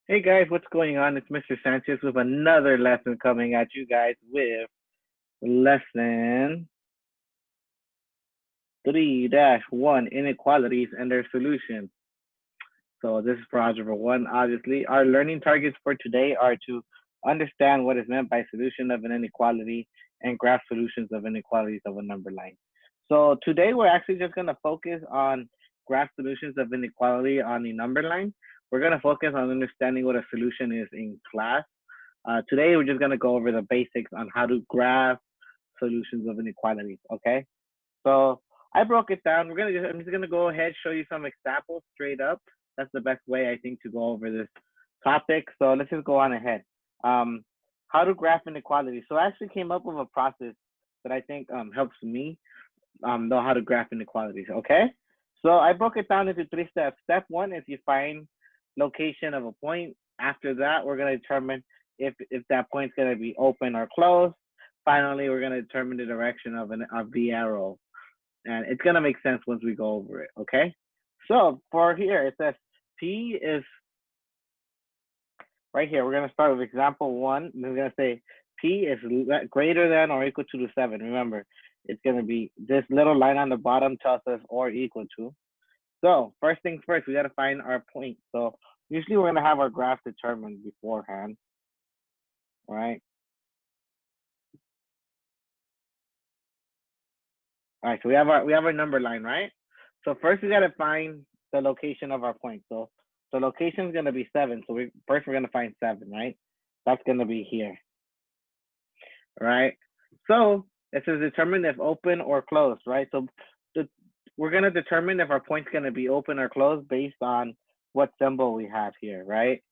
Hey guys, what's going on? It's Mr. Sanchez with another lesson coming at you guys with lesson 3-1 inequalities and their solutions. So this is for Algebra 1, obviously. Our learning targets for today are to understand what is meant by solution of an inequality and graph solutions of inequalities of a number line. So today we're actually just going to focus on graph solutions of inequality on the number line. We're going to focus on understanding what a solution is in class. Today we're just going to go over the basics on how to graph solutions of inequalities, okay? So I broke it down. I'm just gonna go ahead show you some examples straight up. That's the best way I think to go over this topic. So let's just go on ahead. Um, how to graph inequality. So I actually came up with a process that I think helps me know how to graph inequalities. Okay. So I broke it down into 3 steps. Step 1 is you find location of a point. After that, we're gonna determine if that point's gonna be open or closed. Finally, we're gonna determine the direction of the arrow, and it's gonna make sense once we go over it, okay? So for here, it says P is right here. We're gonna start with example 1. We're gonna say P is greater than or equal to 7. Remember, it's gonna be this little line on the bottom tells us or equal to. So first things first, we gotta find our point. So usually we're gonna have our graph determined beforehand, right? All right, so we have our number line, right? So first we gotta find the location of our point. So the location is gonna be 7. So we're gonna find 7, right? That's gonna be here, right? So it says determine if open or closed, right? So the, we're gonna determine if our point's gonna be open or closed based on what symbol we have here, right?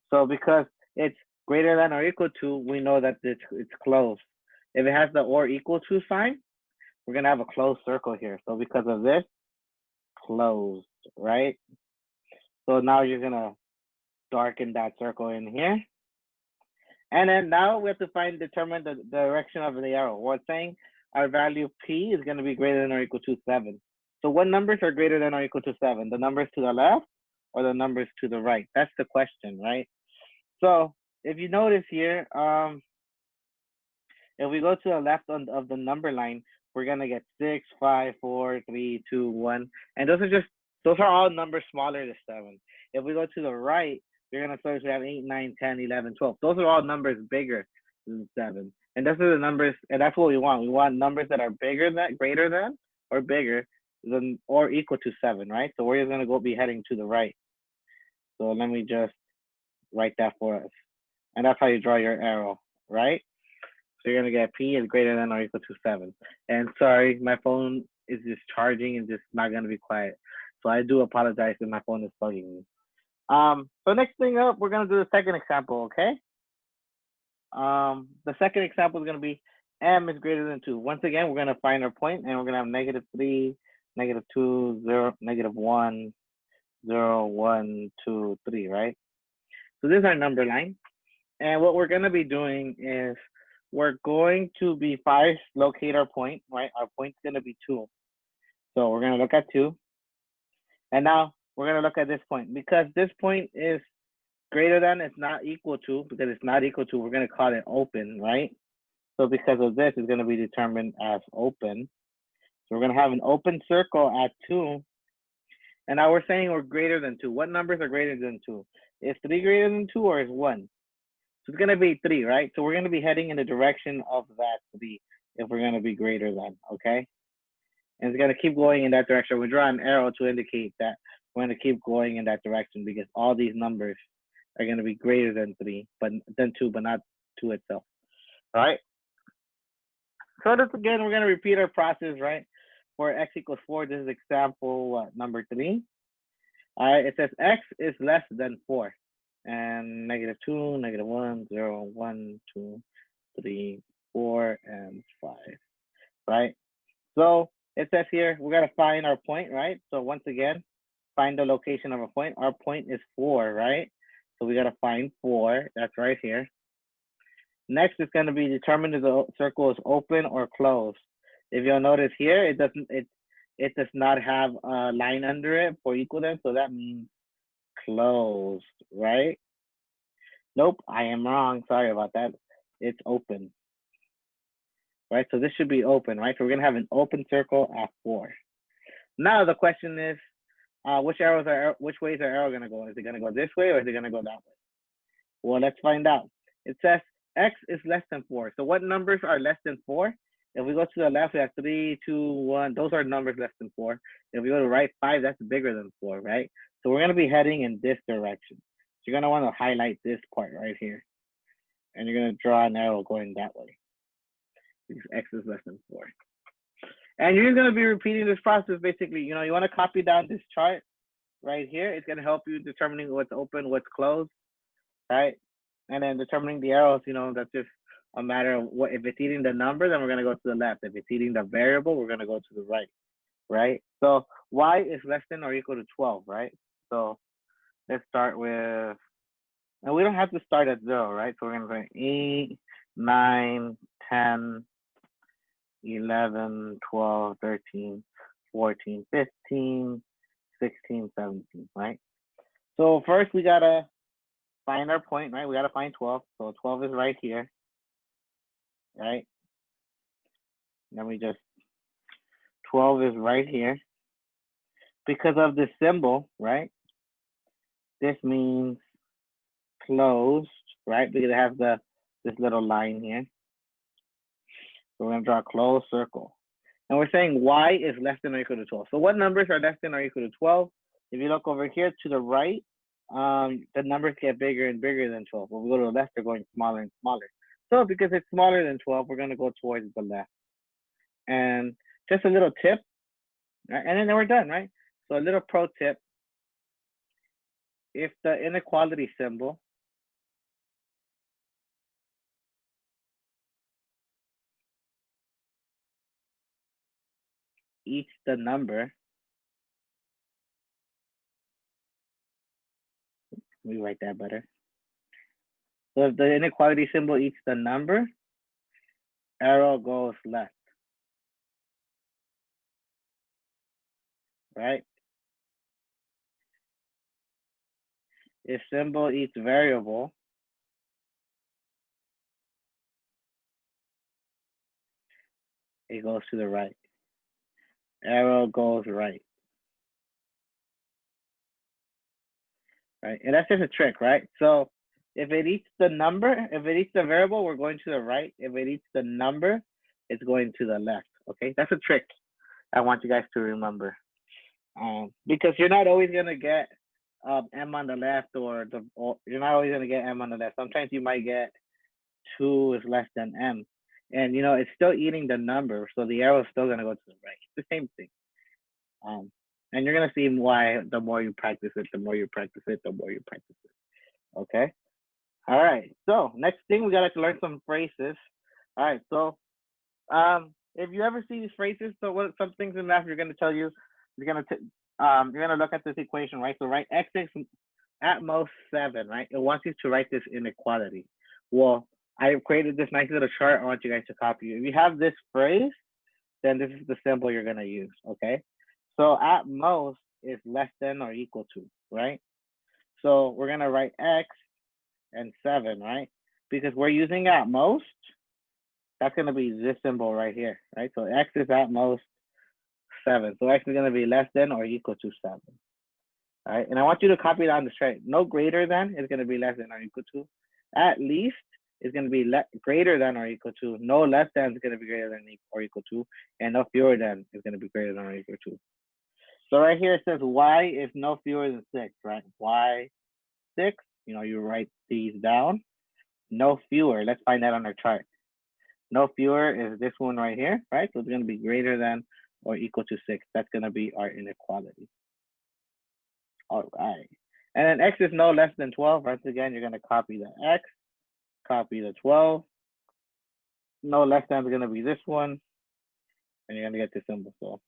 So because it's greater than or equal to, we know that it's closed. If it has the or equal to sign, we're gonna have a closed circle here. So because of this, closed, right? So now you're gonna darken that circle in here. And then now we have to determine the direction of the arrow. We're saying our value P is gonna be greater than or equal to 7. So what numbers are greater than or equal to 7? The numbers to the left or the numbers to the right? That's the question, right? So if you notice here, if we go to the left of the number line, we're gonna get 6, 5, 4, 3, 2, 1, and those are all numbers smaller than 7. If we go to the right, you're gonna start to have 8, 9, 10, 11, 12. Those are all numbers bigger than 7, and those are the numbers, and that's what we want. We want numbers that are greater than, or bigger than, or equal to 7, right? So we're gonna be heading to the right. So let me just write that for us, and that's how you draw your arrow, right? So you're gonna get P is greater than or equal to 7. And sorry, my phone is just charging and just not gonna be quiet. So I do apologize if my phone is bugging me. So next thing up, we're gonna do the second example, okay? The second example is gonna be M is greater than 2. Once again, we're gonna find our point, and we're gonna have -3, -2, 0, -1, 0, 1, 2, 3, right? So this is our number line. And what we're going to be doing is we're going to be first locate our point, right? Our point's going to be 2. So we're going to look at 2. And now we're going to look at this point. Because this point is greater than, it's not equal to, because it's not equal to, we're going to call it open, right? So because of this, it's going to be determined as open. So we're going to have an open circle at 2. And now we're saying we're greater than 2. What numbers are greater than 2? Is 3 greater than 2 or is 1? So it's going to be 3, right? So we're going to be heading in the direction of that 3 if we're going to be greater than, okay? And it's going to keep going in that direction. We draw an arrow to indicate that we're going to keep going in that direction because all these numbers are going to be greater than 3, but than 2, but not 2 itself, all right? So this again, we're going to repeat our process, right? For x equals 4, this is example number 3. All right, it says x is less than 4. And -2, -1, 0, 1, 2, 3, 4, and 5, right? So it says here, we got to find our point, right? So once again, find the location of a point. Our point is 4, right? So we got to find 4. That's right here. Next, it's going to be determined if the circle is open or closed. If you'll notice here, it does not have a line under it for equal then, so that means closed, right? Nope, I am wrong. Sorry about that. It's open, right? So this should be open, right? So we're gonna have an open circle at 4. Now the question is, which way is our arrow gonna go? Is it gonna go this way or is it gonna go that way? Well, let's find out. It says x is less than 4. So what numbers are less than 4? If we go to the left, we have 3, 2, 1. Those are numbers less than 4. If we go to right, 5, that's bigger than 4, right? So we're going to be heading in this direction. So you're going to want to highlight this part right here. And you're going to draw an arrow going that way. Because x is less than 4. And you're going to be repeating this process basically. You want to copy down this chart right here. It's going to help you determining what's open, what's closed, right? And then determining the arrows, that's just a matter of what. If it's eating the number, then we're going to go to the left. If it's eating the variable, we're going to go to the right, right? So y is less than or equal to 12, right? So let's start with, and we don't have to start at 0, right? So we're going to say 8, 9, 10, 11, 12, 13, 14, 15, 16, 17, right? So first we got to find our point, right? We got to find 12. So 12 is right here, right? Then 12 is right here. Because of this symbol, right? This means closed, right? Because it has this little line here. So we're going to draw a closed circle. And we're saying y is less than or equal to 12. So what numbers are less than or equal to 12? If you look over here to the right, the numbers get bigger and bigger than 12. When we go to the left, they're going smaller and smaller. So because it's smaller than 12, we're going to go towards the left. And just a little tip, right? And then we're done, right? So a little pro tip. If the inequality symbol eats the number, let me write that better. So if the inequality symbol eats the number, arrow goes left, right? If symbol eats variable, it goes to the right. Arrow goes right. Right? And that's just a trick, right? So if it eats the number, if it eats the variable, we're going to the right. If it eats the number, it's going to the left. Okay, that's a trick I want you guys to remember. Because you're not always gonna get m on the left, or you're not always gonna get m on the left. Sometimes you might get 2 is less than m, and it's still eating the number, so the arrow is still gonna go to the right. It's the same thing. And you're gonna see why the more you practice it, the more you practice it, the more you practice it. Okay. All right. So next thing, we gotta learn some phrases. All right. So if you ever see these phrases, so what some things in math you're gonna tell you, you're gonna look at this equation, right? So write x is at most 7, right? It wants you to write this inequality. Well, I created this nice little chart. I want you guys to copy. If you have this phrase, then this is the symbol you're gonna use. Okay. So at most is less than or equal to, right? So we're gonna write x and 7, right? Because we're using at most, that's gonna be this symbol right here, right? So x is at most 7. So x is gonna be less than or equal to 7. All right, and I want you to copy down the chart. No greater than is gonna be less than or equal to. At least is gonna be greater than or equal to. No less than is gonna be greater than or equal to, and no fewer than is gonna be greater than or equal to. So right here it says y is no fewer than 6, right? Y 6, you write these down. No fewer, let's find that on our chart. No fewer is this one right here, right? So it's gonna be greater than or equal to 6. That's gonna be our inequality. All right. And then x is no less than 12. Once again, you're gonna copy the x, copy the 12. No less than is gonna be this one, and you're gonna get the symbol. So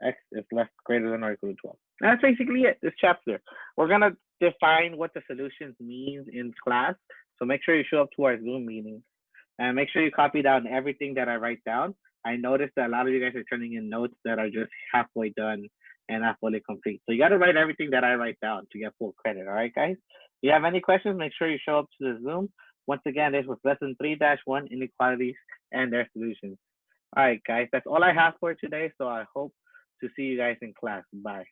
x is greater than or equal to 12. And that's basically it, this chapter. We're gonna define what the solutions means in class. So make sure you show up to our Zoom meeting, and make sure you copy down everything that I write down. I noticed that a lot of you guys are turning in notes that are just halfway done. and not fully complete. So you got to write everything that I write down to get full credit. All right, guys? If you have any questions, make sure you show up to the Zoom. Once again, this was lesson 3-1, inequalities and their solutions. All right, guys, that's all I have for today. So I hope to see you guys in class. Bye.